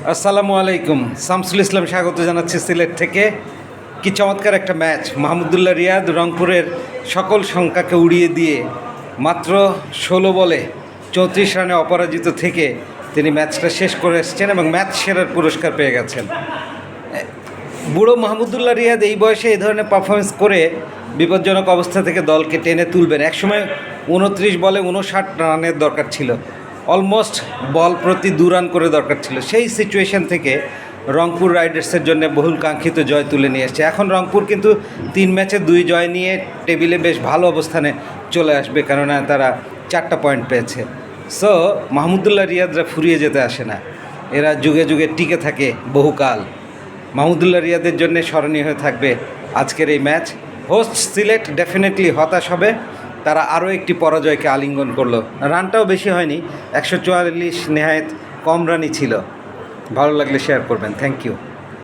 আসসালামু আলাইকুম। শামসুল ইসলাম স্বাগত জানাচ্ছি সিলেট থেকে। কি চমৎকার একটা ম্যাচ! মাহমুদুল্লাহ রিয়াদ রংপুরের সকল শঙ্কাকে উড়িয়ে দিয়ে মাত্র 16 বলে 34 রানে অপরাজিত থেকে তিনি ম্যাচটা শেষ করে এসেছেন এবং ম্যাচ সেরার পুরস্কার পেয়ে গেছেন। বুড়ো মাহমুদুল্লাহ রিয়াদ এই বয়সে এই ধরনের পারফরমেন্স করে বিপজ্জনক অবস্থা থেকে দলকে টেনে তুলবেন। একসময় 29 বলে 59 রানের দরকার ছিল, অলমোস্ট বল প্রতি 2 রান করে দরকার ছিল। সেই সিচুয়েশন থেকে রংপুর রাইডার্সের জন্য বহুল কাঙ্ক্ষিত জয় তুলে নিয়ে এসছে। এখন রংপুর কিন্তু 3 ম্যাচে 2 জয় নিয়ে টেবিলে বেশ ভালো অবস্থানে চলে আসবে, কেননা তারা 4টা পয়েন্ট পেয়েছে। সো মাহমুদুল্লাহ রিয়াদরা ফুরিয়ে যেতে আসে না, এরা যুগে যুগে টিকে থাকে বহুকাল। মাহমুদুল্লাহ রিয়াদের জন্য স্মরণীয় হয়ে থাকবে আজকের এই ম্যাচ। হোস্ট সিলেট ডেফিনেটলি হতাশ হবে, তারা আরও একটি পরাজয়কে আলিঙ্গন করলো। রানটাও বেশি হয়নি, 144, নেহায়েত কম রানই ছিল। ভালো লাগলে শেয়ার করবেন। Thank you.